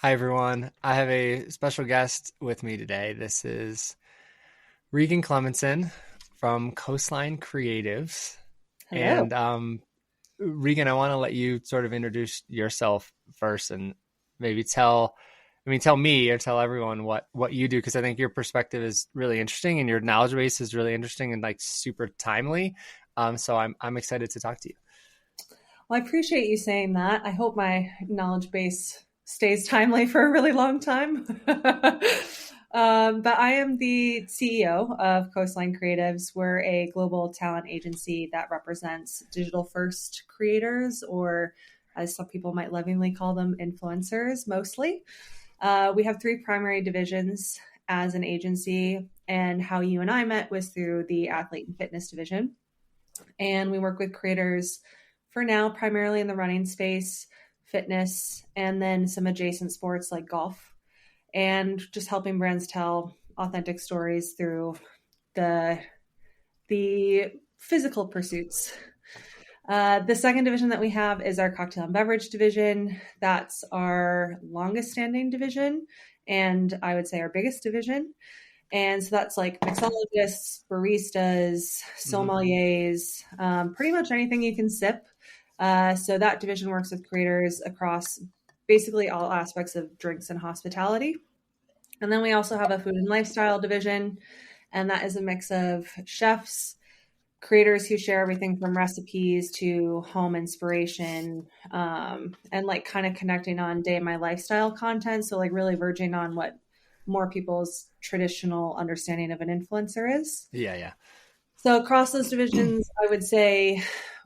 Hi, everyone. I have a special guest with me today. This is Regan from Coastline Creatives. Hello. And Regan, I want to let you sort of introduce yourself first and maybe tell me or tell everyone what you do, because I think your perspective is really interesting and your knowledge base is really interesting and like super timely. So I'm excited to talk to you. Well, I appreciate you saying that. I hope my knowledge base stays timely for a really long time. But I am the CEO of Coastline Creatives. We're a global talent agency that represents digital first creators, or as some people might lovingly call them, influencers mostly. We have three primary divisions as an agency, and how you and I met was through the athlete and fitness division. And we work with creators for now, primarily in the running space, fitness, and then some adjacent sports like golf, and just helping brands tell authentic stories through the physical pursuits. The second division that we have is our cocktail and beverage division. That's our longest standing division, and I would say our biggest division. And so that's like mixologists, baristas, sommeliers, pretty much anything you can sip. So that division works with creators across basically all aspects of drinks and hospitality. And then we also have a food and lifestyle division, and that is a mix of chefs, creators who share everything from recipes to home inspiration, and like kind of connecting on day in my lifestyle content. So like really verging on what more people's traditional understanding of an influencer is. Yeah. So across those divisions, I would say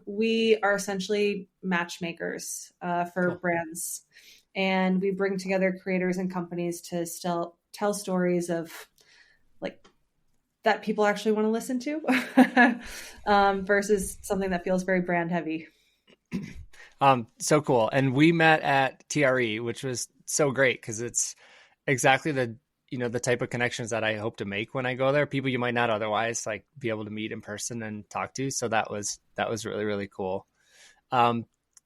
we are essentially matchmakers for Cool. brands, and we bring together creators and companies to still tell stories of like that people actually want to listen to versus something that feels very brand heavy. So cool. And we met at TRE, which was so great because it's exactly the type of connections that I hope to make when I go there. People you might not otherwise like be able to meet in person and talk to. So that was really, really cool.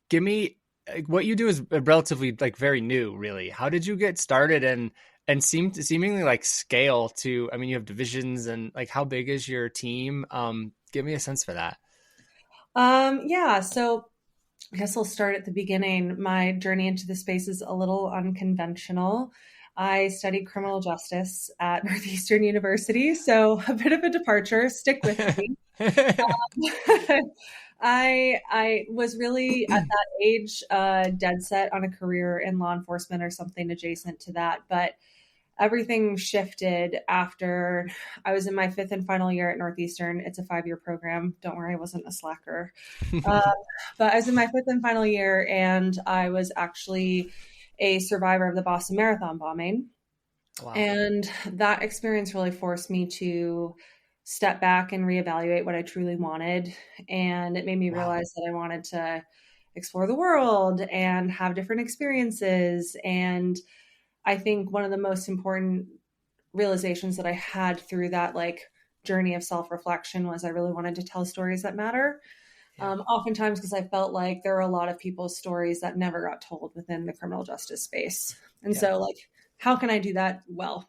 Give me what you do is relatively like very new, really. How did you get started and seemingly like scale to, I mean, you have divisions and like how big is your team? Give me a sense for that. Yeah. So I guess I'll start at the beginning. My journey into the space is a little unconventional. I studied criminal justice at Northeastern University, so a bit of a departure. Stick with me. I was really at that age dead set on a career in law enforcement or something adjacent to that, but everything shifted after I was in my fifth and final year at Northeastern. It's a 5-year program. Don't worry, I wasn't a slacker. Uh, but I was in my fifth and final year, and I was actually a survivor of the Boston Marathon bombing. Wow. And that experience really forced me to step back and reevaluate what I truly wanted. And it made me realize that I wanted to explore the world and have different experiences. And I think one of the most important realizations that I had through that like journey of self-reflection was I really wanted to tell stories that matter. Yeah. Oftentimes because I felt like there are a lot of people's stories that never got told within the criminal justice space. And so like, how can I do that well?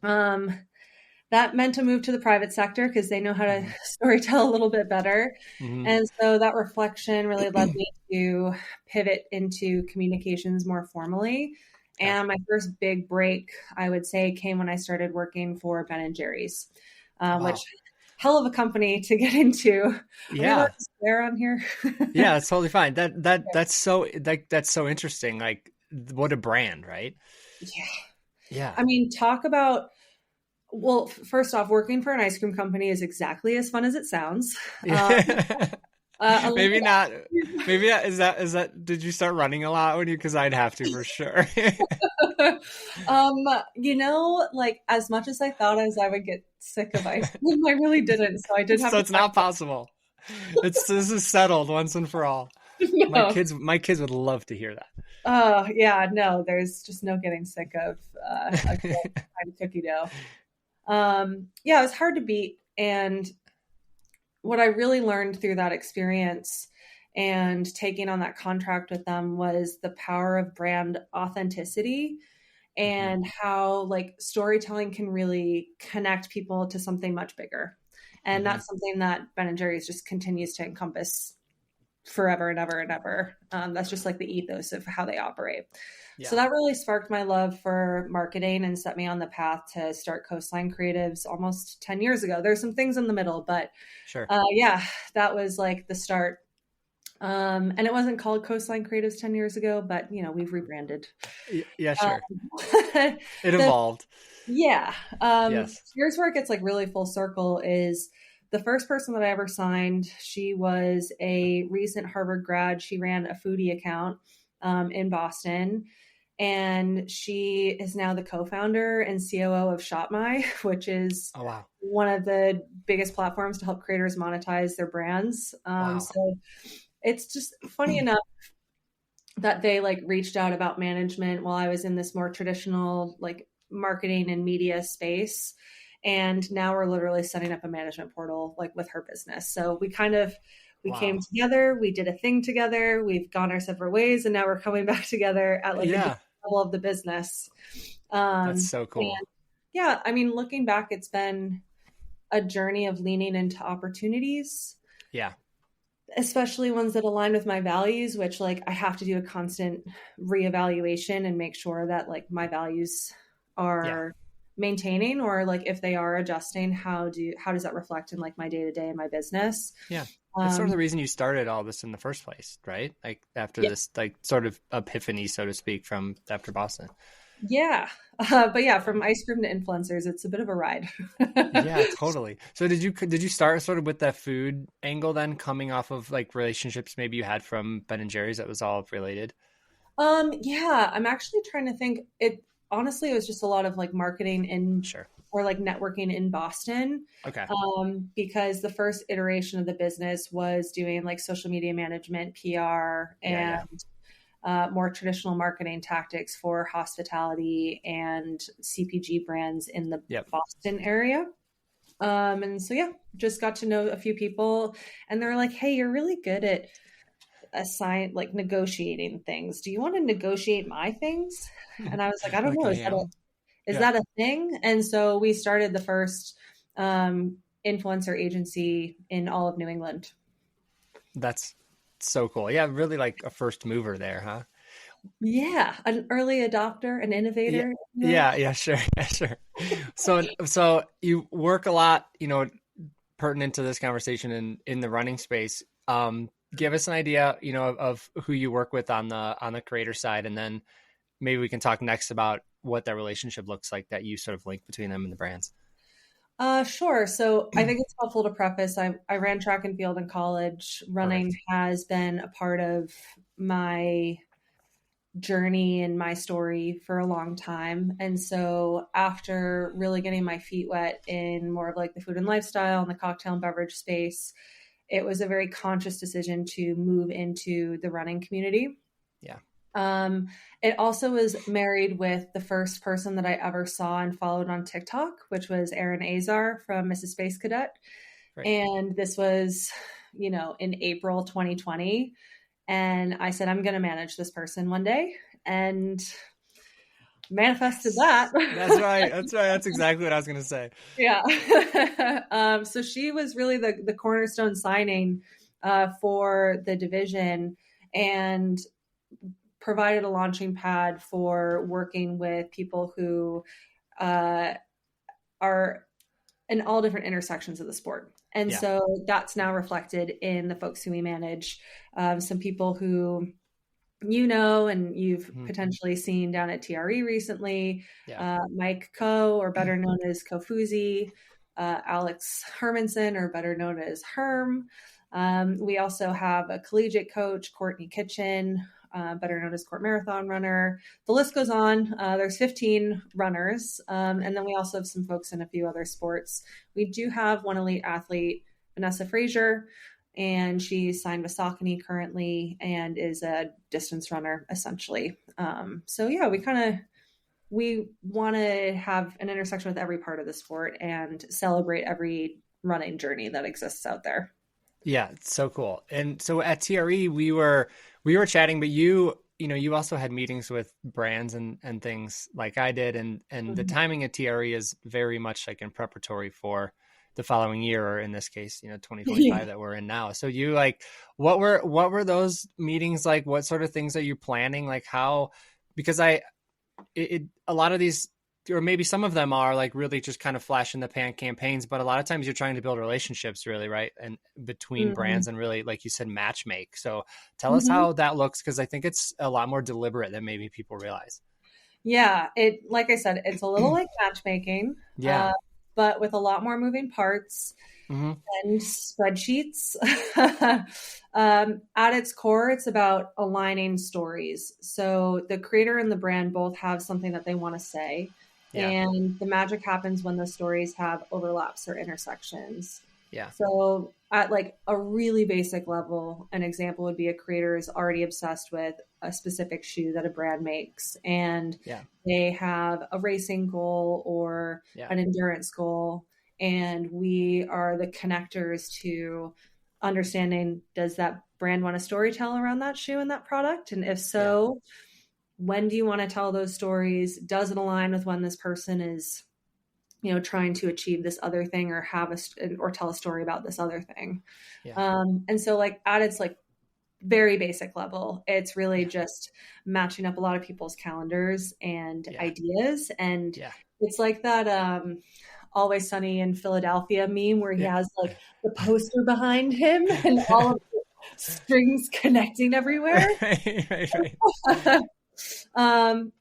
That meant to move to the private sector because they know how to storytell a little bit better. Mm-hmm. And so that reflection really led me to pivot into communications more formally. And my first big break, I would say, came when I started working for Ben and Jerry's, which hell of a company to get into. Yeah. Are we to swear on here? Yeah, that's totally fine. That's so interesting. Like what a brand, right? Yeah. Yeah. I mean, talk about, well, first off, working for an ice cream company is exactly as fun as it sounds. Maybe not. Maybe that is that. Did you start running a lot when you? Because I'd have to for sure. Like as much as I thought as I would get sick of ice cream, I really didn't. So I did have So to. it's not possible. This is settled once and for all. No. My kids would love to hear that. Oh yeah, no, there's just no getting sick of a cookie dough. Yeah, it was hard to beat. And what I really learned through that experience and taking on that contract with them was the power of brand authenticity and how like storytelling can really connect people to something much bigger. And that's something that Ben & Jerry's just continues to encompass forever and ever and ever. That's just like the ethos of how they operate. Yeah. So that really sparked my love for marketing and set me on the path to start Coastline Creatives almost 10 years ago. There's some things in the middle, but sure. Yeah, that was like the start. And it wasn't called Coastline Creatives 10 years ago, but you know, we've rebranded. Yeah, sure. It evolved. Yeah. Yes. Here's where it gets like really full circle is the first person that I ever signed. She was a recent Harvard grad. She ran a foodie account in Boston. And she is now the co-founder and COO of ShopMy, which is one of the biggest platforms to help creators monetize their brands. So it's just funny enough that they like reached out about management while I was in this more traditional like marketing and media space. And now we're literally setting up a management portal like with her business. So we came together, we did a thing together, we've gone our separate ways, and now we're coming back together at like a level of the business. That's so cool. And I mean, looking back, it's been a journey of leaning into opportunities. Yeah. Especially ones that align with my values, which like I have to do a constant reevaluation and make sure that like my values are maintaining, or like if they are adjusting, how does that reflect in like my day-to-day and my business? Yeah. That's sort of the reason you started all this in the first place, right? Like after this like sort of epiphany, so to speak, from after Boston. Yeah. But yeah, from ice cream to influencers, it's a bit of a ride. Yeah, totally. So did you start sort of with that food angle then, coming off of like relationships maybe you had from Ben & Jerry's that was all related? Yeah, I'm actually trying to think. Honestly, it was just a lot of like marketing or like networking in Boston. Okay. Because the first iteration of the business was doing like social media management, PR, and more traditional marketing tactics for hospitality and CPG brands in the Boston area. And so, just got to know a few people, and they're like, hey, you're really good at like negotiating things. Do you want to negotiate my things? And I was like, I don't know. Is that a thing? And so we started the first influencer agency in all of New England. That's so cool. Yeah, really like a first mover there, huh? Yeah, an early adopter, an innovator. Yeah, sure. So you work a lot, pertinent to this conversation in the running space. Give us an idea, of who you work with on the creator side, and then maybe we can talk next about what that relationship looks like that you sort of link between them and the brands. Sure. So I think it's helpful to preface, I ran track and field in college. Running has been a part of my journey and my story for a long time. And so after really getting my feet wet in more of like the food and lifestyle and the cocktail and beverage space, it was a very conscious decision to move into the running community. Yeah. It also was married with the first person that I ever saw and followed on TikTok, which was Erin Azar from Mrs. Space Cadet. Right. And this was, in April 2020. And I said, I'm going to manage this person one day, and manifested that. That's right. That's exactly what I was going to say. Yeah. So she was really the cornerstone signing for the division, and provided a launching pad for working with people who are in all different intersections of the sport. And so that's now reflected in the folks who we manage. Some people who and you've potentially seen down at TRE recently, Mike Ko, or better known as Kofuzi, Alex Hermanson, or better known as Herm. We also have a collegiate coach, Courtney Kitchen, better known as Court Marathon runner. The list goes on. There's 15 runners. And then we also have some folks in a few other sports. We do have one elite athlete, Vanessa Fraser, and she's signed with Saucony currently and is a distance runner essentially. We want to have an intersection with every part of the sport and celebrate every running journey that exists out there. Yeah, it's so cool. And so at TRE, we were chatting, but you also had meetings with brands and things like I did, and the Mhm. timing at TRE is very much like in preparatory for the following year, or in this case, Yeah. 2025 that we're in now. So you like, what were those meetings like? What sort of things are you planning? Like how, because a lot of these, or maybe some of them are like really just kind of flash in the pan campaigns, but a lot of times you're trying to build relationships really, right? And between Mhm. brands and really, like you said, match make. So tell us Mhm. how that looks, because I think it's a lot more deliberate than maybe people realize. Yeah, like I said, it's a little like matchmaking, Yeah. but with a lot more moving parts Hmm. and spreadsheets. At its core, it's about aligning stories. So the creator and the brand both have something that they want to say, Yeah. and the magic happens when the stories have overlaps or intersections. Yeah. So at like a really basic level, an example would be a creator is already obsessed with a specific shoe that a brand makes, and Yeah. they have a racing goal or Yeah. an endurance goal, and we are the connectors to understanding, does that brand want to storytell around that shoe and that product, and if Yeah. so, when do you want to tell those stories? Does it align with when this person is trying to achieve this other thing, or or tell a story about this other thing? Yeah. And so like at its like very basic level, it's really Yeah. just matching up a lot of people's calendars and Yeah. ideas. And Yeah. it's like that Always Sunny in Philadelphia meme where he Yeah. has like the poster behind him and all of the strings connecting everywhere. Right. Right. Right. um,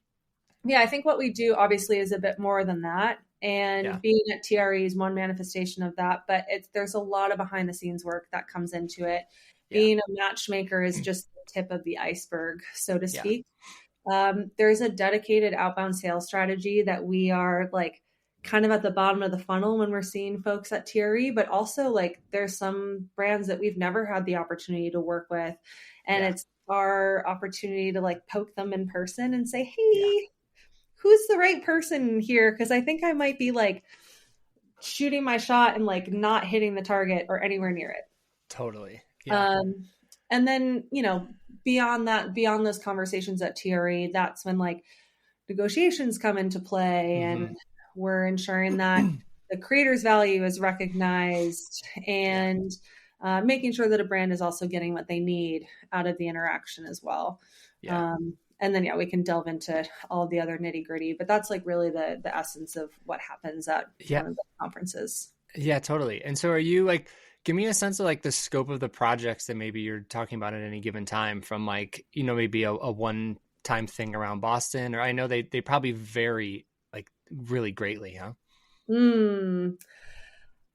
yeah, I think what we do obviously is a bit more than that. Yeah. And being at TRE is one manifestation of that, but there's a lot of behind the scenes work that comes into it. Yeah. Being a matchmaker is just the tip of the iceberg, so to Yeah. speak. There's a dedicated outbound sales strategy that we are like kind of at the bottom of the funnel when we're seeing folks at TRE, but also like there's some brands that we've never had the opportunity to work with. And Yeah. it's our opportunity to like poke them in person and say, Yeah. hey, who's the right person here? Because I think I might be like shooting my shot and like not hitting the target or anywhere near it. Totally. Yeah. Um, and then, beyond that, beyond those conversations at TRE, that's when like negotiations come into play, and Hmm. we're ensuring that the creator's value is recognized, Yeah. and making sure that a brand is also getting what they need out of the interaction as well. Yeah. And then, yeah, we can delve into all the other nitty gritty, but that's like really the essence of what happens at Yeah. one of the conferences. Yeah, totally. And so are you like, give me a sense of like the scope of the projects that maybe you're talking about at any given time, from like, maybe a one time thing around Boston, or I know they probably vary like really greatly, huh? Mm.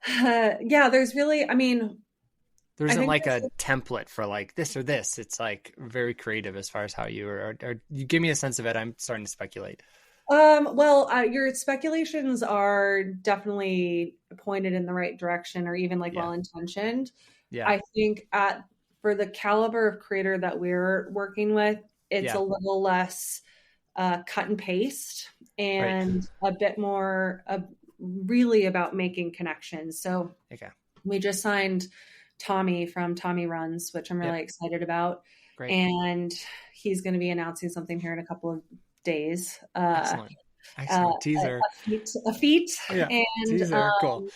Yeah, there's really, I mean, There I isn't think like a template for like this or this. It's like very creative as far as how you or you give me a sense of it. I'm starting to speculate. well, your speculations are definitely pointed in the right direction, or even like Yeah. well intentioned. Yeah. I think for the caliber of creator that we're working with, it's a Yeah. little less cut and paste, Right. and a bit more really about making connections. So Okay. we just signed Tommie from Tommie Runz, which I'm really Yep. excited about. Great. And he's going to be announcing something here in a couple of days. Excellent. A Excellent. Teaser. feat. Yeah. And Teaser. Cool.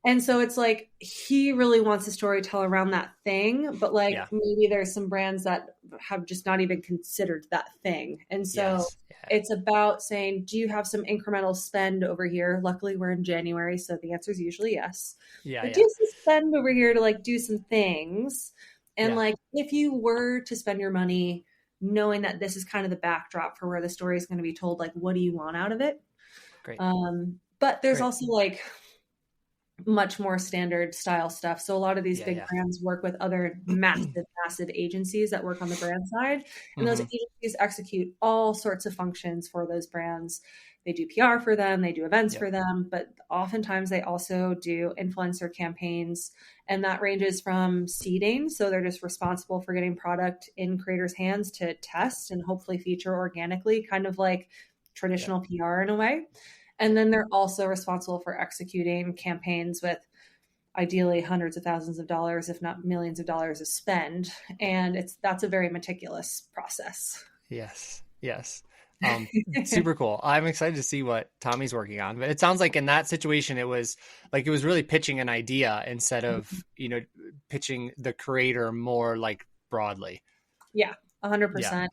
and so it's like he really wants a storyteller around that thing, but like Yeah. maybe there's some brands that have just not even considered that thing. And so Yes. Yeah. it's about saying, do you have some incremental spend over here? Luckily, we're in January, so the answer is usually yes. Yeah. But do Yeah. you have some spend over here to like do some things? And Yeah. like if you were to spend your money knowing that this is kind of the backdrop for where the story is going to be told, like what do you want out of it? Great. But there's Great. also like much more standard style stuff. So a lot of these Yeah. big Yeah. brands work with other massive agencies that work on the brand side. And those Hmm. agencies execute all sorts of functions for those brands. They do PR for them, they do events Yep. for them, but oftentimes they also do influencer campaigns. And that ranges from seeding. So they're just responsible for getting product in creators' hands to test and hopefully feature organically, kind of like Yep. traditional PR in a way. And Yep. then they're also responsible for executing campaigns with ideally hundreds of thousands of dollars, if not millions of dollars to spend. And that's a very meticulous process. Yes. Yes. Super cool. I'm excited to see what Tommie's working on. But it sounds like in that situation, it was really pitching an idea instead of, pitching the creator more like broadly. Yeah, 100%. Yeah.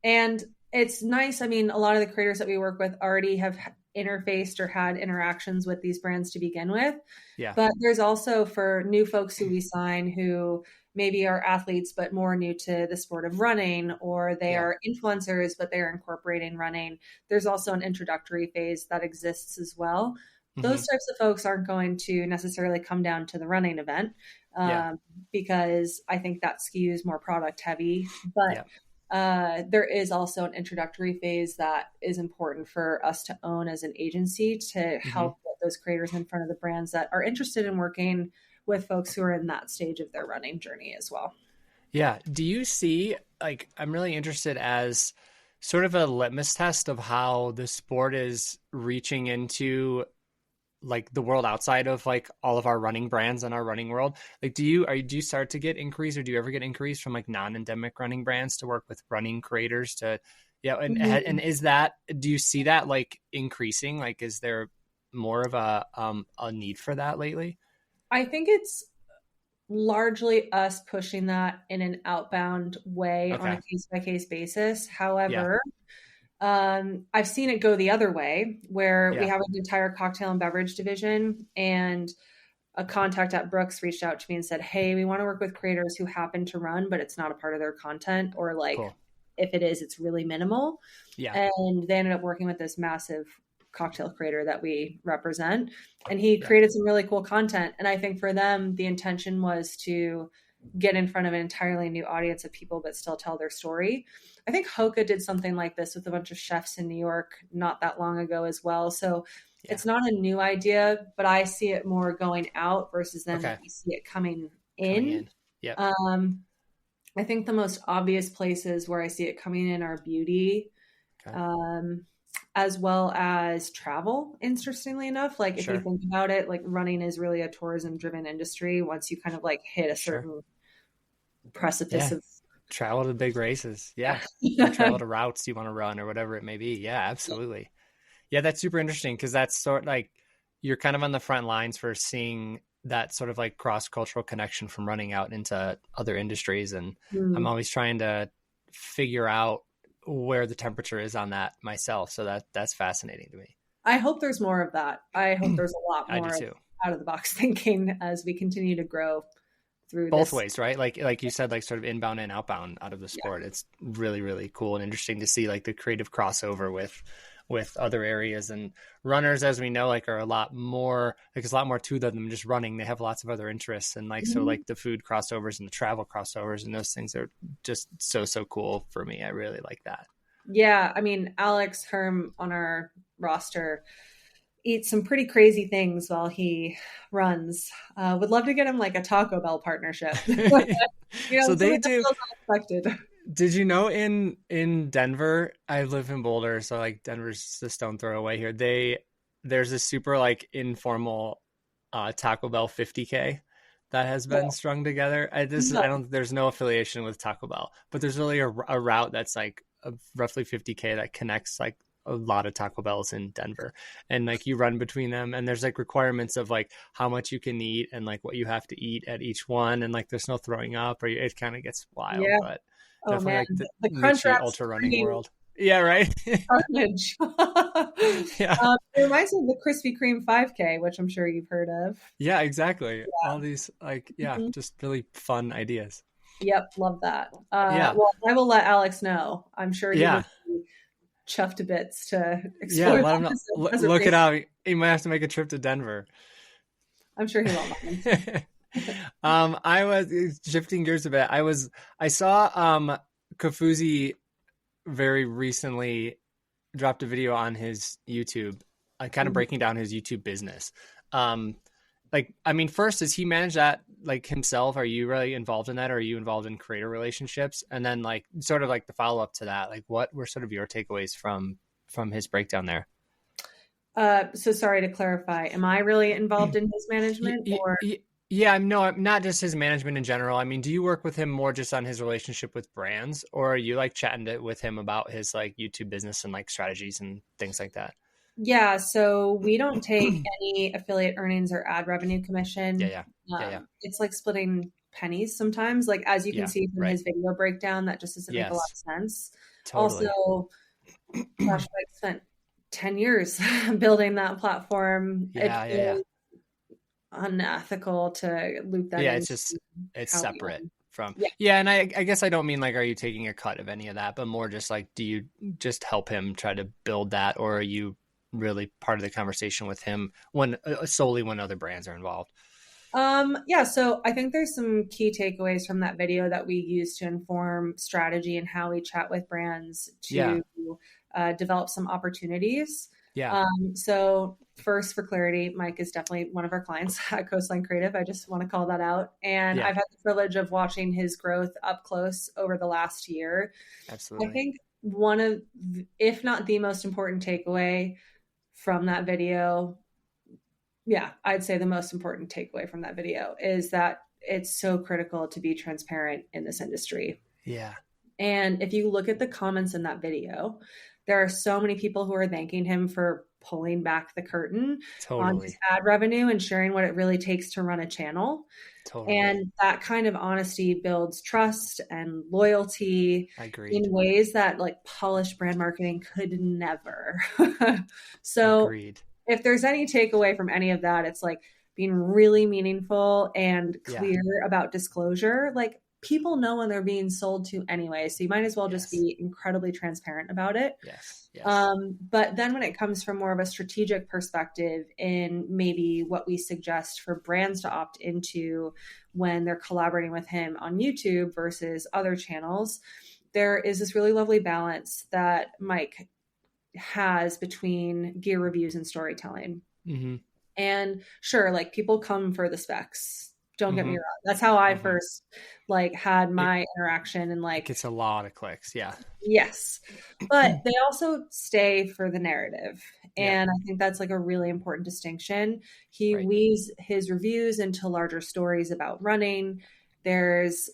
And it's nice. I mean, a lot of the creators that we work with already have interfaced or had interactions with these brands to begin with. Yeah. But there's also for new folks who we sign who maybe are athletes, but more new to the sport of running, or they are influencers, but they're incorporating running. There's also an introductory phase that exists as well. Those types of folks aren't going to necessarily come down to the running event because I think that skews more product heavy. But there is also an introductory phase that is important for us to own as an agency to help get those creators in front of the brands that are interested in working with folks who are in that stage of their running journey as well. Yeah. Do you see, I'm really interested as sort of a litmus test of how the sport is reaching into the world outside of all of our running brands and our running world. Do you start to get inquiries, or do you ever get inquiries from non-endemic running brands to work with running creators to, and is that, do you see that increasing? Is there more of a need for that lately? I think it's largely us pushing that in an outbound way on a case-by-case basis. However, I've seen it go the other way where we have an entire cocktail and beverage division, and a contact at Brooks reached out to me and said, hey, we want to work with creators who happen to run, but it's not a part of their content, or if it is, it's really minimal. Yeah. And they ended up working with this massive cocktail creator that we represent, and he created some really cool content. And I think for them, the intention was to get in front of an entirely new audience of people, but still tell their story. I think Hoka did something like this with a bunch of chefs in New York not that long ago as well. So it's not a new idea, but I see it more going out versus then we see it coming in. Yeah. I think the most obvious places where I see it coming in are beauty, as well as travel, interestingly enough. If you think about it, running is really a tourism driven industry. Once you kind of hit a certain precipice of travel to big races. Travel to routes you want to run or whatever it may be. Yeah, absolutely. Yeah, that's super interesting because that's sort of you're kind of on the front lines for seeing that sort of cross-cultural connection from running out into other industries. And I'm always trying to figure out where the temperature is on that myself. So that's fascinating to me. I hope there's more of that. I hope there's a lot more out of the box thinking as we continue to grow through both ways, right? Like you said, sort of inbound and outbound out of the sport. It's really, really cool and interesting to see the creative crossover with other areas. And runners, as we know, are a lot more, there's a lot more to them than just running. They have lots of other interests, and so the food crossovers and the travel crossovers and those things are just so cool for me. I really like that. Yeah. I mean, Alex Herm on our roster eats some pretty crazy things while he runs. Would love to get him a Taco Bell partnership. So they do. Unexpected. Did you know in Denver, I live in Boulder, so Denver's a stone throw away here. There's a super informal Taco Bell 50K that has been strung together. There's no affiliation with Taco Bell, but there's really a route that's a roughly 50K that connects a lot of Taco Bells in Denver, and you run between them, and there's requirements of how much you can eat and what you have to eat at each one, and there's no throwing up, or it kind of gets wild. But definitely the crunch wrap ultra running world. Yeah, right. Carnage. It reminds me of the Krispy Kreme 5K, which I'm sure you've heard of. Yeah, exactly. All these just really fun ideas. Yep, love that. Well, I will let Alex know. I'm sure he would be chuffed to bits to explore. Let him know. Look it out. He might have to make a trip to Denver. I'm sure he won't mind. I was shifting gears a bit. I saw Kofuzi very recently dropped a video on his YouTube, kind of breaking down his YouTube business. First, does he manage that himself? Are you really involved in that? Or are you involved in creator relationships? And then sort of the follow up to that, what were sort of your takeaways from his breakdown there? So sorry to clarify, am I really involved in his management or? Yeah, I'm not just his management in general. I mean, do you work with him more just on his relationship with brands, or are you like with him about his like YouTube business and like strategies and things like that? Yeah, so we don't take any affiliate earnings or ad revenue Yeah, commission. yeah, yeah, yeah, It's like splitting pennies sometimes. Like as you can yeah. see from Right. his video breakdown, that just doesn't make a lot Yes, of sense. totally. Also, gosh, I spent 10 years building that platform. It Yeah, yeah, yeah. feels unethical to loop that Yeah, into it's how we separate run. from. Yeah. Yeah, and I guess I don't mean like are you taking a cut of any of that, but more just like do you just help him try to build that, or are you really part of the conversation with him when solely when other brands are involved? Yeah, so I think there's some key takeaways from that video that we use to inform strategy and how we chat with brands Yeah, to develop some opportunities. yeah, So first, for clarity, Mike is definitely one of our clients at Coastline Creative. I just want to call that out. And yeah, I've had the privilege of watching his growth up close over the last year. I absolutely. think one of, if not the most important takeaway from that video, yeah, I'd say the most important takeaway from that video is that it's so critical to be transparent in this industry. Yeah, And if you look at the comments in that video, there are so many people who are thanking him for pulling back the curtain on his totally, ad revenue and sharing what it really takes to run a channel. totally. And that kind of honesty builds trust and loyalty Agreed, in ways that like polished brand marketing could never. So agreed. if there's any takeaway from any of that, it's like being really meaningful and Yeah, clear about disclosure. Like people know when they're being sold to anyway, so you might as well just yes, be incredibly transparent about it. yes, yes. But then when it comes from more of a strategic perspective in maybe what we suggest for brands to opt into when they're collaborating with him on YouTube versus other channels, there is this really lovely balance that Mike has between gear reviews and storytelling. Mm-hmm. And sure, like people come for the specs. Don't get me Mm-hmm. wrong. That's how I Mm-hmm. first like had It my interaction and it like gets a lot of clicks. Yeah. yes. But they also stay for the narrative. Yeah. And I think that's like a really important distinction. He Right. weaves his reviews into larger stories about running. There's,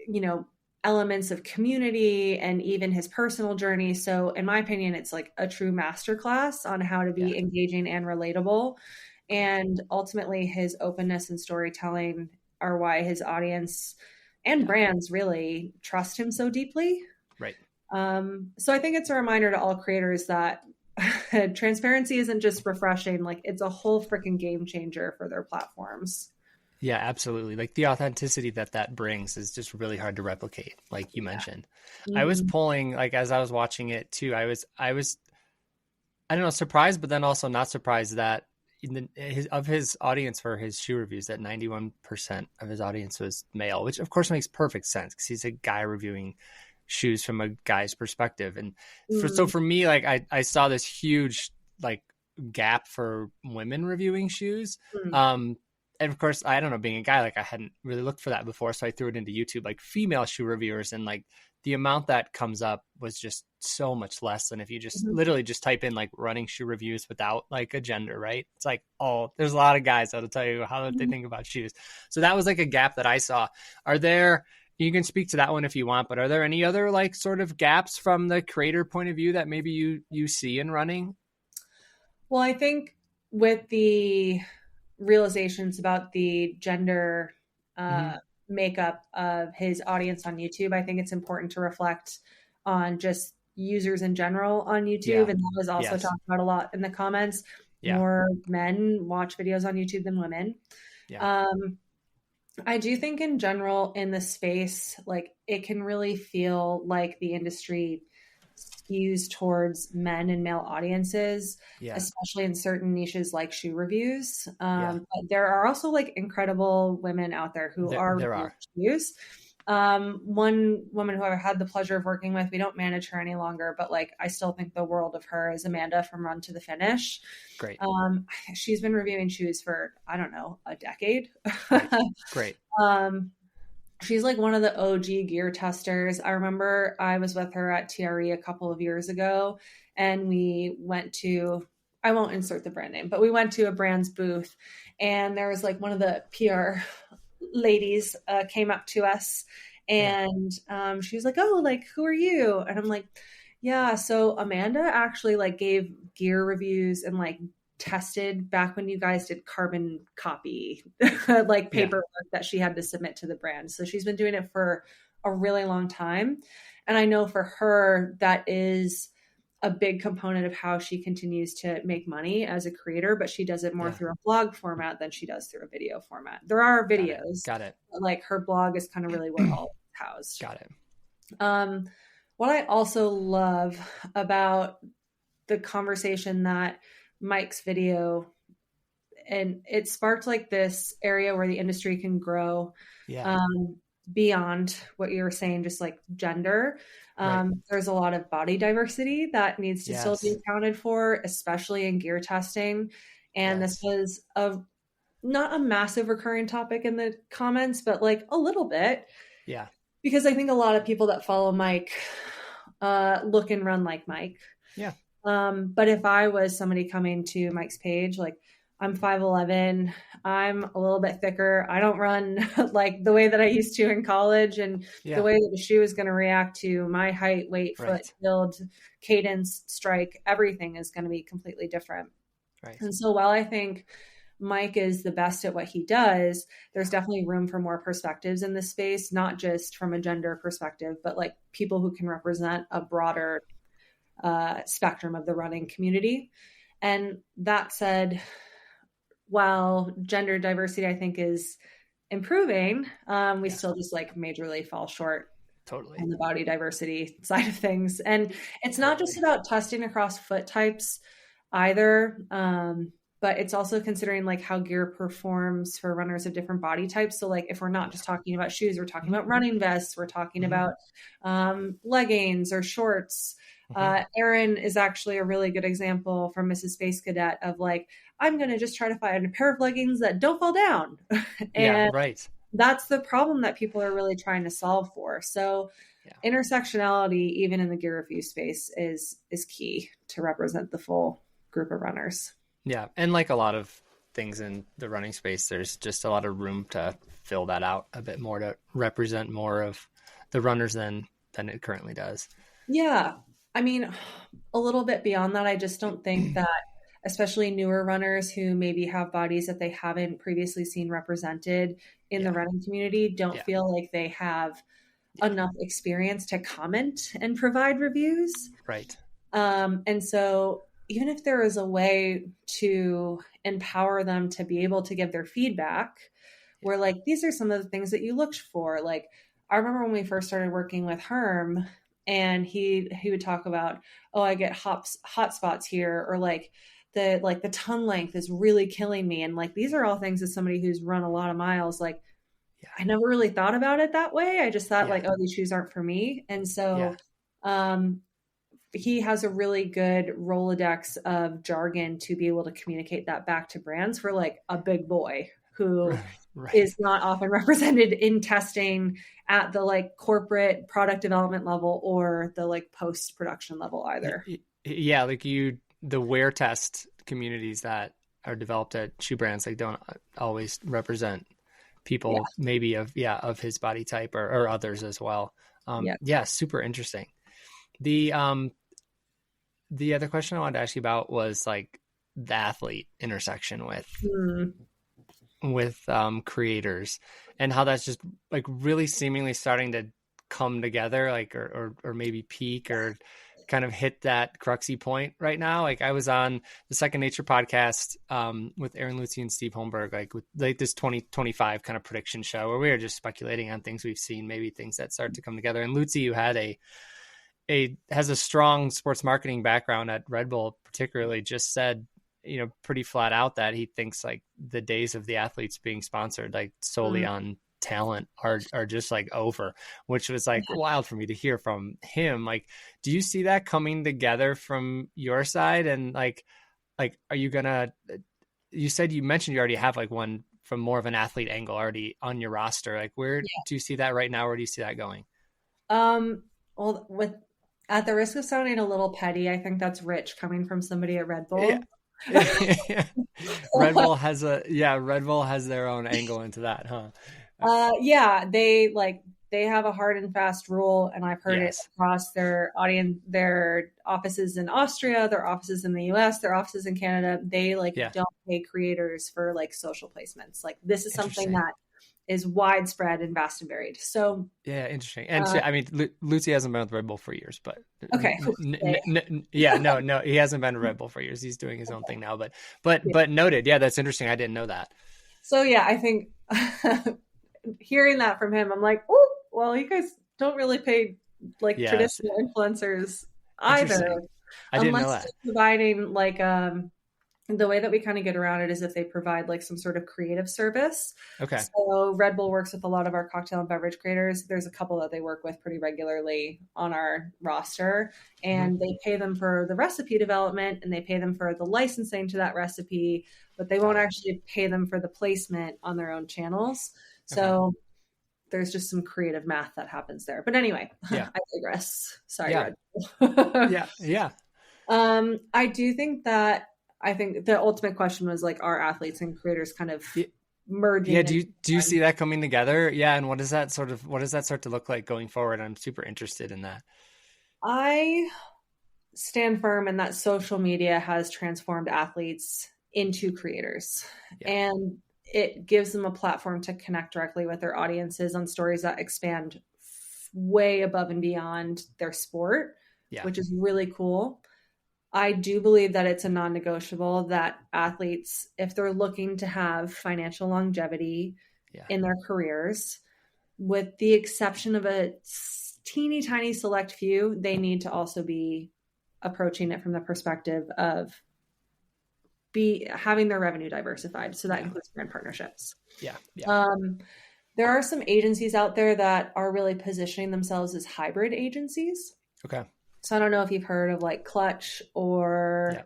you know, elements of community and even his personal journey. So, in my opinion, it's like a true masterclass on how to Yeah. be engaging and relatable. And ultimately, his openness and storytelling are why his audience and Yeah. brands really trust him so deeply. Right. So, I think it's a reminder to all creators that transparency isn't just refreshing, like, it's a whole freaking game changer for their platforms. Yeah, absolutely. Like the authenticity that that brings is just really hard to replicate, like you Yeah. mentioned. I was Mhm. pulling, like as I was watching it too, I was I don't know, surprised, but then also not surprised that of his audience for his shoe reviews, that 91% of his audience was male, which of course makes perfect sense because he's a guy reviewing shoes from a guy's perspective. And so Mm. for me, like I saw this huge like gap for women reviewing shoes. Mm. Um, and of course, I don't know, being a guy, like I hadn't really looked for that before. So I threw it into YouTube, like female shoe reviewers, and like the amount that comes up was just so much less than if you just Mhm. literally just type in like running shoe reviews without like a gender, right? It's like, oh, there's a lot of guys that'll tell you how they Mhm. think about shoes. So that was like a gap that I saw. Are there, you can speak to that one if you want, but are there any other like sort of gaps from the creator point of view that maybe you see in running? Well, I think with the realizations about the gender Mm-hmm. uh, makeup of his audience on YouTube, I think it's important to reflect on just users in general on YouTube. Yeah. And that was also Yes. talked about a lot in the comments. Yeah. More men watch videos on YouTube than women. Yeah. Um, I do think in general in the space, like it can really feel like the industry skews towards men and male audiences, Yeah. especially in certain niches like shoe reviews. Yeah. But there are also like incredible women out there who are There reviewing are. shoes. One woman who I've had the pleasure of working with, we don't manage her any longer, but like I still think the world of her is Amanda from Run to the Finish. Great. She's been reviewing shoes for, I don't know, a decade. Great. Great. um, she's like one of the OG gear testers. I remember I was with her at TRE a couple of years ago and we went to, I won't insert the brand name, but we went to a brand's booth, and there was like one of the PR ladies came up to us, and she was like, "Oh, like, who are you?" And I'm like, "Yeah, so Amanda actually like gave gear reviews and like tested back when you guys did carbon copy, like Yeah. paperwork that she had to submit to the brand. So she's been doing it for a really long time. And I know for her, that is a big component of how she continues to make money as a creator, but she does it more Yeah. through a blog format than she does through a video format. There are videos, Got it. but like her blog is kind of really where all it's housed. Got it. What I also love about the conversation that Mike's video, and it sparked like this area where the industry can grow beyond what you were saying, just like gender. There's a lot of body diversity that needs to still be accounted for, especially in gear testing. And this was not a massive recurring topic in the comments, but like a little bit. Yeah. Because I think a lot of people that follow Mike look and run like Mike. Yeah. But if I was somebody coming to Mike's page, like I'm 5'11", I'm a little bit thicker. I don't run like the way that I used to in college, and the way that the shoe is going to react to my height, weight, foot, build, cadence, strike, everything is going to be completely different. Right. And so while I think Mike is the best at what he does, there's definitely room for more perspectives in this space, not just from a gender perspective, but like people who can represent a broader spectrum of the running community. And that said, while gender diversity, I think, is improving, we still just like majorly fall short on the body diversity side of things. And it's not just about testing across foot types either, but it's also considering like how gear performs for runners of different body types. So like if we're not just talking about shoes, we're talking about running vests, we're talking about leggings or shorts. Erin is actually a really good example from Mrs. Space Cadet of like, I'm going to just try to find a pair of leggings that don't fall down. And that's the problem that people are really trying to solve for. So intersectionality, even in the gear review space, is key to represent the full group of runners. Yeah. And like a lot of things in the running space, there's just a lot of room to fill that out a bit more to represent more of the runners than it currently does. Yeah. I mean, a little bit beyond that, I just don't think that, especially newer runners who maybe have bodies that they haven't previously seen represented in the running community, don't feel like they have enough experience to comment and provide reviews. Right. And so even if there is a way to empower them to be able to give their feedback, where like, these are some of the things that you looked for. Like, I remember when we first started working with Herm, and he would talk about, oh, I get hot spots here, or like the tongue length is really killing me. And like, these are all things as somebody who's run a lot of miles, like I never really thought about it that way. I just thought like, oh, these shoes aren't for me. And so he has a really good Rolodex of jargon to be able to communicate that back to brands for like a big boy who is not often represented in testing at the like corporate product development level or the like post-production level either. Yeah. Like the wear test communities that are developed at shoe brands, like don't always represent people maybe of his body type or others as well. Super interesting. The other question I wanted to ask you about was like the athlete intersection with creators, and how that's just like really seemingly starting to come together, like or maybe peak or kind of hit that cruxy point right now. Like I was on the Second Nature podcast with Aaron Lutzy and Steve Holmberg, like with like this 2025 kind of prediction show where we were just speculating on things we've seen, maybe things that start to come together. And Lutzy, who had has a strong sports marketing background at Red Bull, particularly, just said, pretty flat out that he thinks like the days of the athletes being sponsored like solely on talent are just like over, which was like wild for me to hear from him. Like, do you see that coming together from your side? And like, are you you mentioned you already have like one from more of an athlete angle already on your roster. Like where do you see that right now? Where do you see that going? Well, at the risk of sounding a little petty, I think that's rich coming from somebody at Red Bull. Red Bull has their own angle into that, huh? Yeah, they have a hard and fast rule, and I've heard it Yes, across their audience, their offices in Austria, their offices in the US, their offices in Canada. They like yeah, don't pay creators for like social placements. Like this is something interesting. that is widespread and vast and varied. So Yeah, interesting. And uh, I mean, Lucy hasn't been with Red Bull for years, but okay. yeah, no, he hasn't been with Red Bull for years. He's doing his own thing now, but Yeah. but noted. Yeah, that's interesting. I didn't know that. So yeah, I think hearing that from him, I'm like, oh, well, you guys don't really pay like Yes, traditional influencers either, interesting. I didn't know unless that. you're providing like the way that we kind of get around it is if they provide like some sort of creative service. Okay. So Red Bull works with a lot of our cocktail and beverage creators. There's a couple that they work with pretty regularly on our roster, Hmm. and they pay them for the recipe development and they pay them for the licensing to that recipe, but they Got won't it. actually pay them for the placement on their own channels. Okay. So there's just some creative math that happens there. But anyway, Yeah. I digress. Sorry, Yeah. Red Bull. Yeah. Yeah. I do think that I think the ultimate question was like, are athletes and creators kind of Yeah, merging? do you see that coming together? Yeah, and what does that start to look like going forward? I'm super interested in that. I stand firm in that social media has transformed athletes into creators, Yeah. and it gives them a platform to connect directly with their audiences on stories that expand way above and beyond their sport, Yeah. which is really cool. I do believe that it's a non-negotiable that athletes, if they're looking to have financial longevity Yeah. in their careers, with the exception of a teeny tiny select few, they need to also be approaching it from the perspective of be having their revenue diversified. So that Yeah. includes brand partnerships. Yeah. Yeah. Um, there are some agencies out there that are really positioning themselves as hybrid agencies. Okay. So I don't know if you've heard of like Clutch or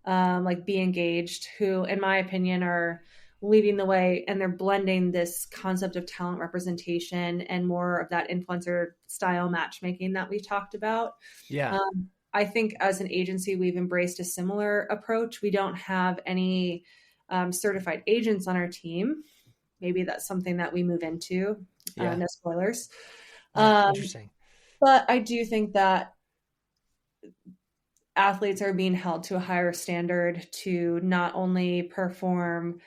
Yeah. like Be Engaged, who, in my opinion, are leading the way, and they're blending this concept of talent representation and more of that influencer style matchmaking that we talked about. Yeah. I think as an agency, we've embraced a similar approach. We don't have any certified agents on our team. Maybe that's something that we move into. Yeah. No spoilers. Yeah. Um, Interesting. but I do think that athletes are being held to a higher standard to not only perform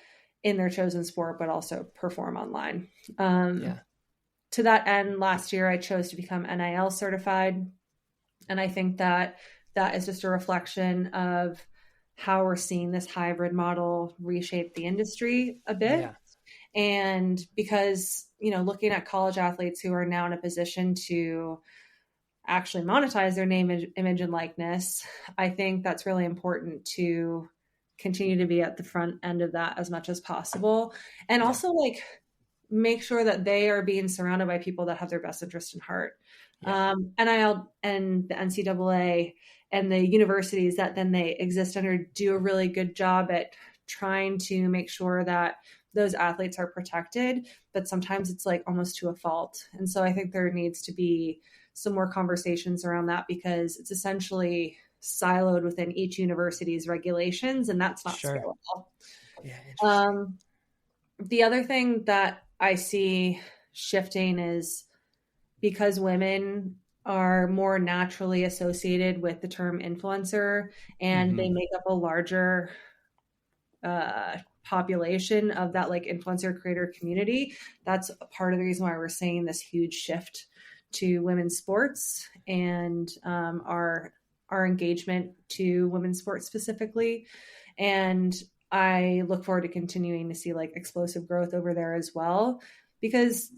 in their chosen sport, but also perform online. Yeah. To that end, last year I chose to become NIL certified. And I think that that is just a reflection of how we're seeing this hybrid model reshape the industry a bit. Yeah. And because, you know, looking at college athletes who are now in a position to actually monetize their name, image, and likeness, I think that's really important to continue to be at the front end of that as much as possible. And Yeah. also, like, make sure that they are being surrounded by people that have their best interest in heart. Yeah. NIL and the NCAA and the universities that then they exist under do a really good job at trying to make sure that those athletes are protected, but sometimes it's like almost to a fault. And so I think there needs to be some more conversations around that because it's essentially siloed within each university's regulations, and that's not Sure. scalable. Yeah. Interesting. The other thing that I see shifting is because women are more naturally associated with the term influencer and Mm-hmm. they make up a larger population of that like influencer creator community. That's a part of the reason why we're seeing this huge shift to women's sports and our engagement to women's sports specifically. And I look forward to continuing to see like explosive growth over there as well, because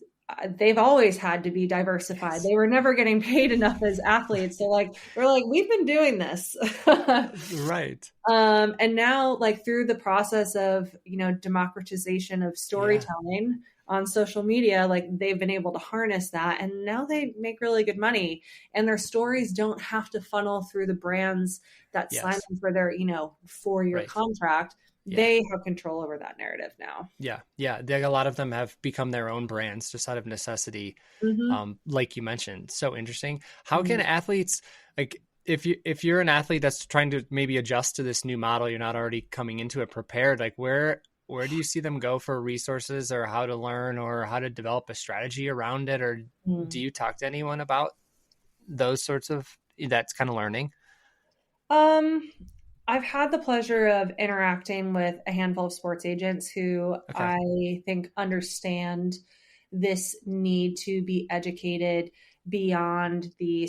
they've always had to be diversified. Yes. They were never getting paid enough as athletes. So like, we're like, we've been doing this. Right. And now like through the process of, you know, democratization of Yeah. storytelling on social media, like they've been able to harness that and now they make really good money and their stories don't have to funnel through the brands that sign Yes. them for their, you know, 4-year Right. contract. Yeah. They have control over that narrative now. Yeah. Yeah. A lot of them have become their own brands just out of necessity. Mm-hmm. Like you mentioned. So interesting. How Mm-hmm. can athletes like if you're an athlete that's trying to maybe adjust to this new model, you're not already coming into it prepared, like where do you see them go for resources or how to learn or how to develop a strategy around it? Or do you talk to anyone about those sorts of that's kind of learning? I've had the pleasure of interacting with a handful of sports agents who Okay. I think understand this need to be educated beyond the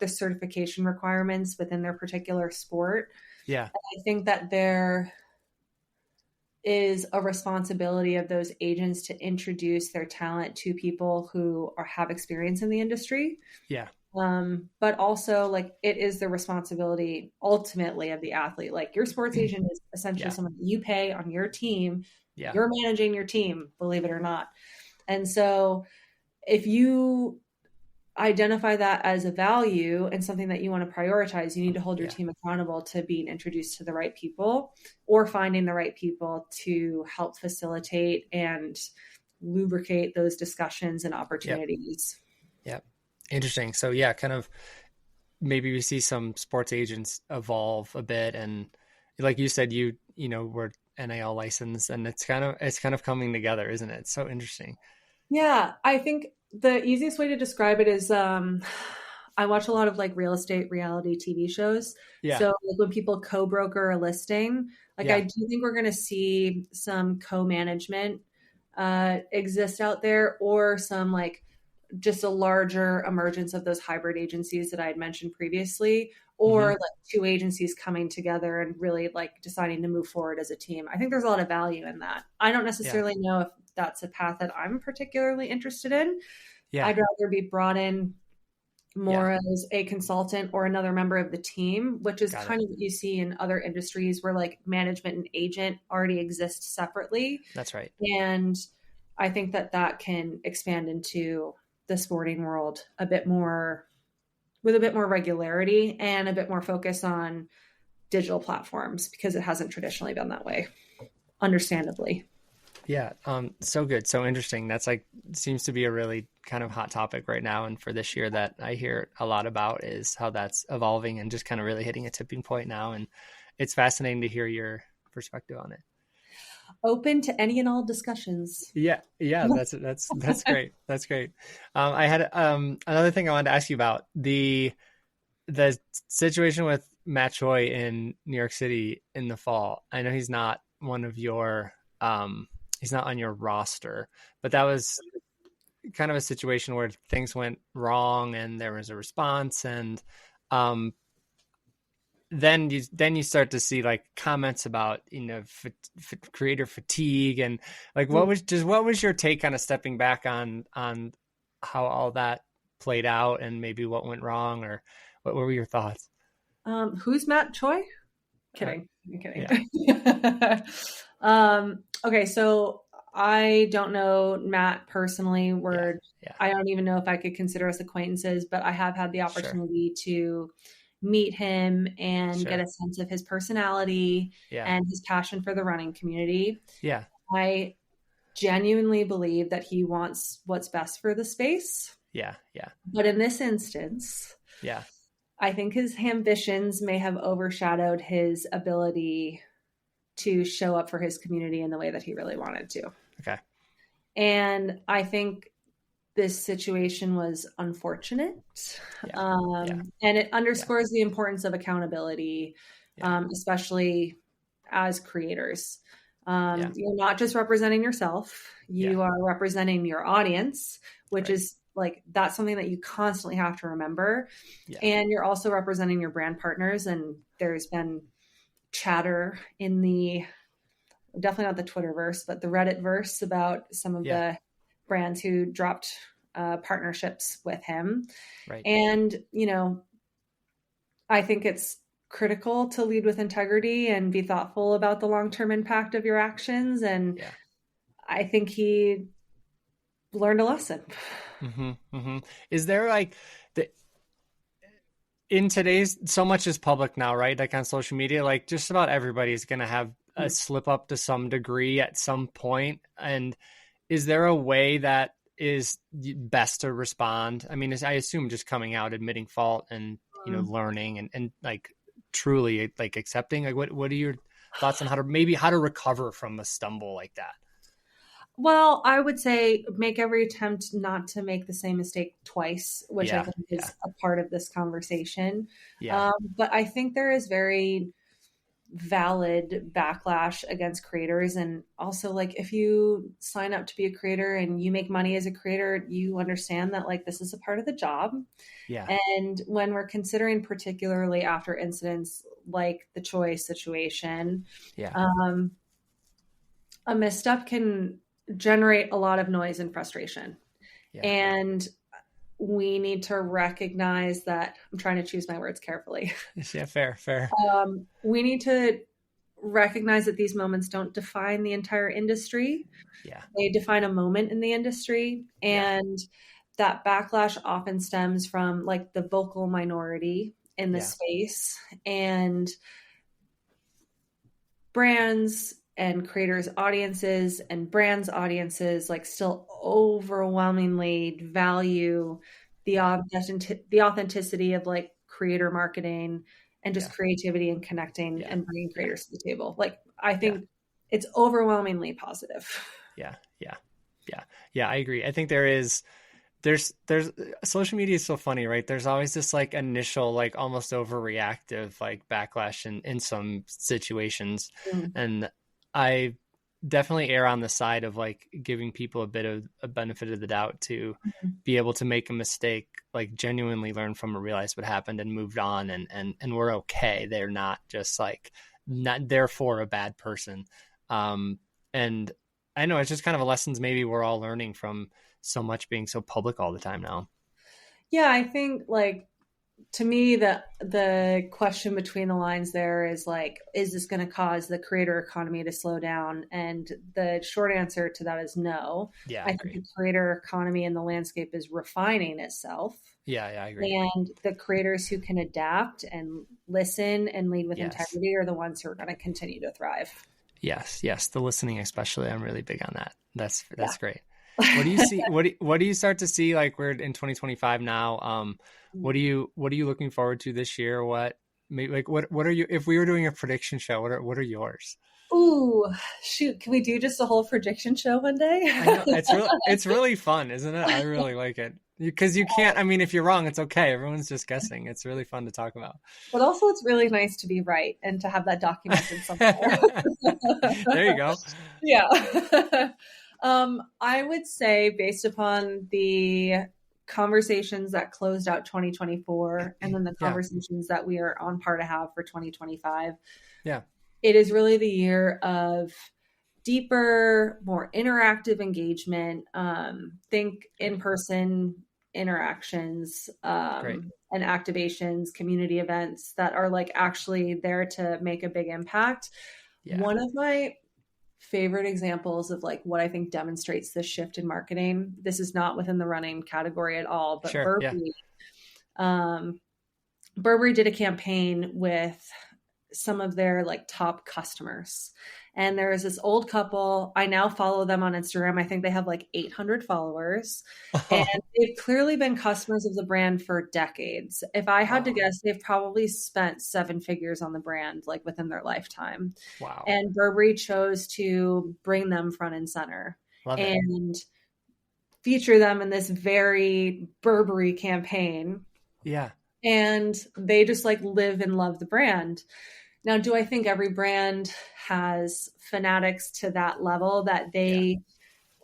certification requirements within their particular sport. Yeah. I think that there is a responsibility of those agents to introduce their talent to people who have experience in the industry. Yeah. But also like it is the responsibility ultimately of the athlete. Like your sports agent is essentially Yeah. someone that you pay on your team. Yeah. You're managing your team, believe it or not. And so if you identify that as a value and something that you want to prioritize, you need to hold your Yeah. team accountable to being introduced to the right people or finding the right people to help facilitate and lubricate those discussions and Yep. opportunities. Yep. Interesting. So yeah, kind of maybe we see some sports agents evolve a bit, and like you said, we're NIL licensed, and it's kind of coming together, isn't it? It's so interesting. Yeah, I think the easiest way to describe it is I watch a lot of like real estate reality TV shows. Yeah. So like when people co-broker a listing, like I Yeah. do think we're going to see some co-management exist out there, or some like just a larger emergence of those hybrid agencies that I had mentioned previously, or Mm-hmm. like two agencies coming together and really like deciding to move forward as a team. I think there's a lot of value in that. I don't Yeah. necessarily know if that's a path that I'm particularly interested in. Yeah. I'd rather be brought in Yeah. more as a consultant or another member of the team, which is Got it. kind of what you see in other industries where like management and agent already exist separately. That's right. And I think that that can expand into the sporting world a bit more, with a bit more regularity and a bit more focus on digital platforms, because it hasn't traditionally been that way, understandably. Yeah. So good. So interesting. That's like, seems to be a really kind of hot topic right now. And for this year that I hear a lot about is how that's evolving and just kind of really hitting a tipping point now. And it's fascinating to hear your perspective on it. Open to any and all discussions. Yeah. Yeah. That's great. That's great. I had, another thing I wanted to ask you about the situation with Matt Choi in New York City in the fall. I know he's not one of your, he's not on your roster, but that was kind of a situation where things went wrong and there was a response, and um, then you start to see like comments about creator fatigue, and like what was your take kind of stepping back on how all that played out and maybe what went wrong, or what were your thoughts? Who's Matt Choi? Uh, Kidding. I'm yeah, kidding. Okay, so I don't know Matt personally. yeah, We're yeah, I don't even know if I could consider us acquaintances, but I have had the sure, opportunity to meet him and get sure, a sense of his personality yeah, and his passion for the running community. yeah, I genuinely believe that he wants what's best for the space. yeah, yeah, But in this instance, yeah, I think his ambitions may have overshadowed his ability to show up for his community in the way that he really wanted to. okay, And I think this situation was unfortunate. yeah, yeah, And it yeah, underscores the importance of accountability, yeah, especially as creators. yeah, You're not just representing yourself, yeah, you are representing your audience, which right, is like that's something that you constantly have to remember. yeah, And you're also representing your brand partners. And there's been chatter in the, definitely not the Twitterverse, but the Reddit verse about some of yeah, the brands who dropped partnerships with him. right, And, I think it's critical to lead with integrity and be thoughtful about the long-term impact of your actions. And yeah. I think he learned a lesson. Mm-hmm, mm-hmm. Is there like the in today's so much is public now, right? Like on social media, like just about everybody is going to have a slip up to some degree at some point. And is there a way that is best to respond? I mean, I assume just coming out, admitting fault, and learning and like truly like accepting? Like what are your thoughts on how to recover from a stumble like that? Well, I would say make every attempt not to make the same mistake twice, which I Yeah. think Yeah. is a part of this conversation. Yeah. But I think there is very valid backlash against creators. And also, like, if you sign up to be a creator and you make money as a creator, you understand that, like, this is a part of the job. Yeah. And when we're considering, particularly after incidents like the Choi situation, Yeah. a misstep can generate a lot of noise and frustration. Yeah. And we need to recognize that. I'm trying to choose my words carefully. Yeah. Fair. We need to recognize that these moments don't define the entire industry. Yeah. They define a moment in the industry. And that backlash often stems from like the vocal minority in the space, and brands and creators audiences and brands audiences like still overwhelmingly value the authenticity of like creator marketing and just creativity and connecting and bringing creators to the table. Like, I think it's overwhelmingly positive. Yeah, I agree. I think there's social media is so funny, right? There's always this like initial, like almost overreactive, like backlash in some situations. And I definitely err on the side of like giving people a bit of a benefit of the doubt to be able to make a mistake, like genuinely learn from it, realize what happened and moved on. And we're okay. They're not just like, not therefore a bad person. And I know it's just kind of a lessons maybe we're all learning from so much being so public all the time now. Yeah, I think like, to me, the question between the lines there is like, is this going to cause the creator economy to slow down? And the short answer to that is no. Yeah, I think the creator economy and the landscape is refining itself. Yeah, I agree. And the creators who can adapt and listen and lead with integrity are the ones who are going to continue to thrive. Yes, the listening especially. I'm really big on that. That's great. What do you see? What do you start to see? Like, we're in 2025 now. What are you looking forward to this year? What are you? If we were doing a prediction show, what are yours? Ooh, shoot! Can we do just a whole prediction show one day? I know it's really fun, isn't it? I really like it because you can't. I mean, if you're wrong, it's okay. Everyone's just guessing. It's really fun to talk about. But also, it's really nice to be right and to have that documented somewhere. There you go. Yeah. I would say, based upon the conversations that closed out 2024 and then the conversations that we are on par to have for 2025, it is really the year of deeper, more interactive engagement. Think in-person interactions and activations, community events that are like actually there to make a big impact. One of my favorite examples of like what I think demonstrates this shift in marketing. This is not within the running category at all, but Burberry. Burberry did a campaign with some of their like top customers. And there is this old couple. I now follow them on Instagram. I think they have like 800 followers. And they've clearly been customers of the brand for decades. If I had to guess, they've probably spent 7 figures on the brand, like within their lifetime. Wow. And Burberry chose to bring them front and center. Love it. Feature them in this very Burberry campaign. Yeah. And they just like live and love the brand. Now, do I think every brand has fanatics to that level that they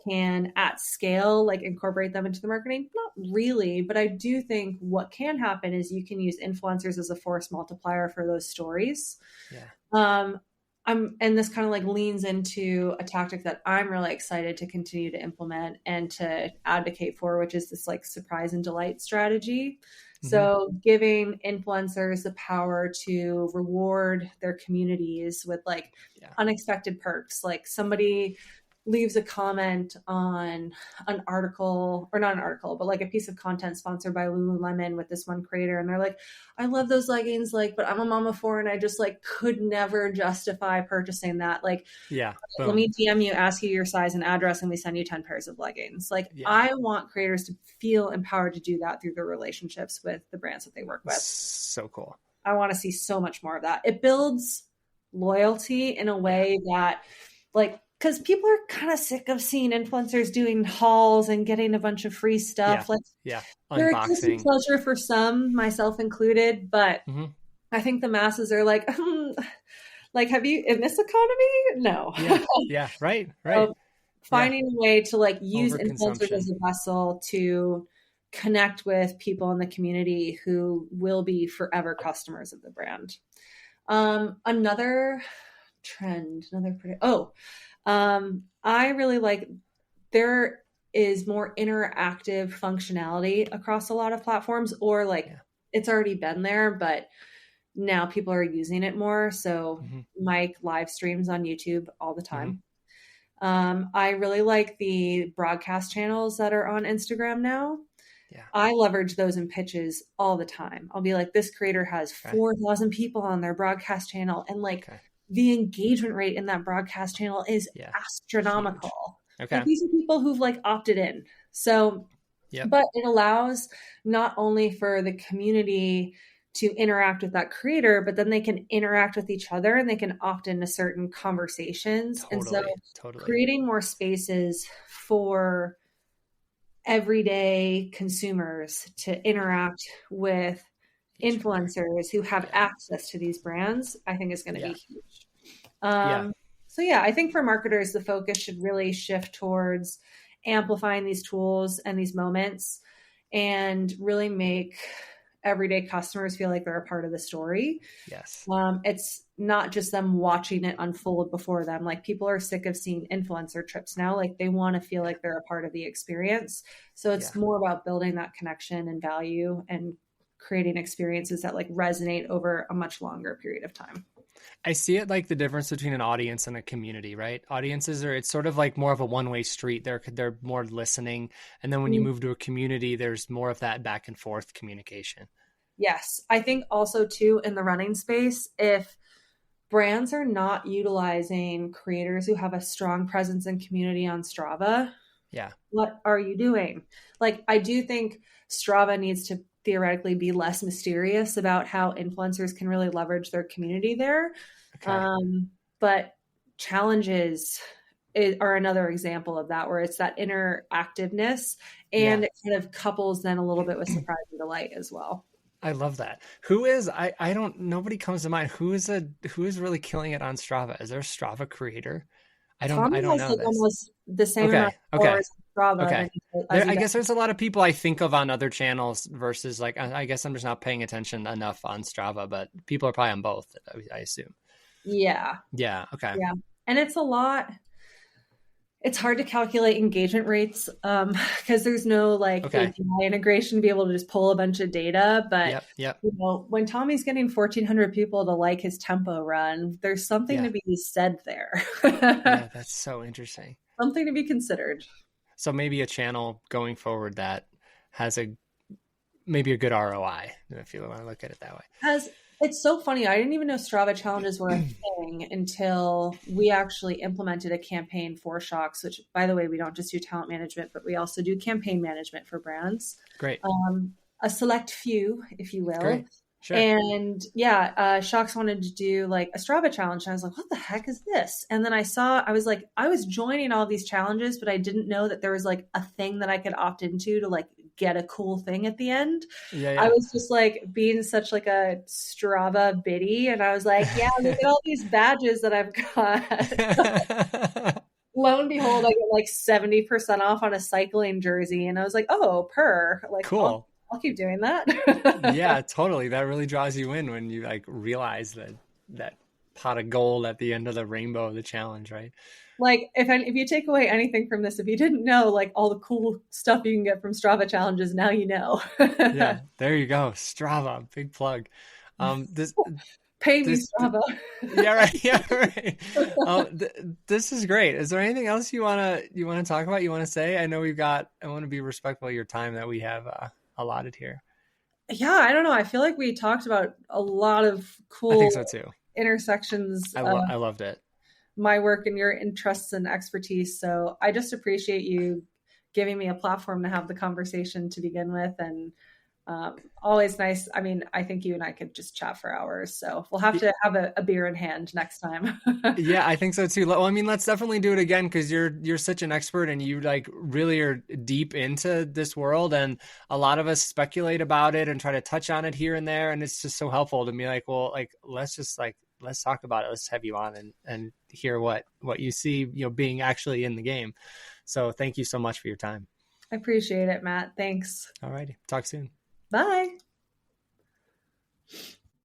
can at scale, like incorporate them into the marketing? Not really, but I do think what can happen is you can use influencers as a force multiplier for those stories. And this kind of like leans into a tactic that I'm really excited to continue to implement and to advocate for, which is this like surprise and delight strategy. So giving influencers the power to reward their communities with like unexpected perks, like somebody leaves a comment on an article, or not an article, but like a piece of content sponsored by Lululemon with this one creator. And they're like, I love those leggings, like, but I'm a mom of four and I just like could never justify purchasing that. Like, Yeah. let Boom. me DM you, ask you your size and address, and we send you 10 pairs of leggings. Like, Yeah. I want creators to feel empowered to do that through their relationships with the brands that they work with. So cool. I want to see so much more of that. It builds loyalty in a way that, like, because people are kind of sick of seeing influencers doing hauls and getting a bunch of free stuff. Yeah. They're a guilty pleasure for some, myself included, but I think the masses are like, like, have you in this economy? No. Yeah. Right. So finding a way to like use influencers as a vessel to connect with people in the community who will be forever customers of the brand. Another trend, I really like, there is more interactive functionality across a lot of platforms, or like it's already been there, but now people are using it more. So Mike live streams on YouTube all the time. I really like the broadcast channels that are on Instagram now. Yeah. I leverage those in pitches all the time. I'll be like, this creator has 4,000 people on their broadcast channel. And like the engagement rate in that broadcast channel is astronomical. Like, these are people who've like opted in. So, but it allows not only for the community to interact with that creator, but then they can interact with each other and they can opt into certain conversations. And so creating more spaces for everyday consumers to interact with influencers who have access to these brands, I think is going to be huge. So I think for marketers, the focus should really shift towards amplifying these tools and these moments and really make everyday customers feel like they're a part of the story. Yes. It's not just them watching it unfold before them. Like, people are sick of seeing influencer trips now. Like, they want to feel like they're a part of the experience. So it's more about building that connection and value and creating experiences that like resonate over a much longer period of time. I see it like the difference between an audience and a community, right? Audiences it's sort of like more of a one-way street. They're more listening. And then when you move to a community, there's more of that back and forth communication. Yes. I think also too, in the running space, if brands are not utilizing creators who have a strong presence and community on Strava, what are you doing? Like, I do think Strava needs to theoretically be less mysterious about how influencers can really leverage their community there. But challenges are another example of that, where it's that interactiveness and it kind of couples then a little bit with surprise and delight as well. I love that. Nobody comes to mind. Who is really killing it on Strava? Is there a Strava creator? I don't know. Like almost the same amount of followers on Strava. I guess there's a lot of people I think of on other channels versus like, I guess I'm just not paying attention enough on Strava, but people are probably on both, I assume. Yeah. Yeah. Okay. Yeah. And it's hard to calculate engagement rates because there's no like API integration to be able to just pull a bunch of data. But you know, when Tommie's getting 1,400 people to like his tempo run, there's something to be said there. Yeah, that's so interesting. Something to be considered. So maybe a channel going forward that has maybe a good ROI, if you want to look at it that way. It's so funny. I didn't even know Strava challenges were a thing until we actually implemented a campaign for Shocks, which, by the way, we don't just do talent management, but we also do campaign management for brands. Great. A select few, if you will. Great. Sure. And Shocks wanted to do like a Strava challenge. And I was like, what the heck is this? And then I was joining all these challenges, but I didn't know that there was like a thing that I could opt into to like get a cool thing at the end. I was just like being such like a Strava biddy. And I was like, look at all these badges that I've got. Lo and behold, I get like 70% off on a cycling jersey. And I was like, oh, cool. I'll keep doing that. Yeah, totally. That really draws you in when you like realize that pot of gold at the end of the rainbow of the challenge, right? Like if you take away anything from this, if you didn't know like all the cool stuff you can get from Strava challenges, now you know. Yeah, there you go. Strava, big plug. Pay me, This, Strava. yeah, right. Yeah, right. This is great. Is there anything else you wanna talk about? You want to say? I know I want to be respectful of your time that we have allotted here. Yeah, I don't know. I feel like we talked about a lot of I think cool so too. intersections of I loved it. my work and your interests and expertise. So I just appreciate you giving me a platform to have the conversation to begin with. And always nice. I mean, I think you and I could just chat for hours. So we'll have to have a beer in hand next time. Yeah, I think so too. Well, I mean, let's definitely do it again because you're such an expert and you like really are deep into this world. And a lot of us speculate about it and try to touch on it here and there. And it's just so helpful to me. Like, well, like let's talk about it. Let's have you on and hear what you see, being actually in the game. So thank you so much for your time. I appreciate it, Matt. Thanks. All righty. Talk soon. Bye.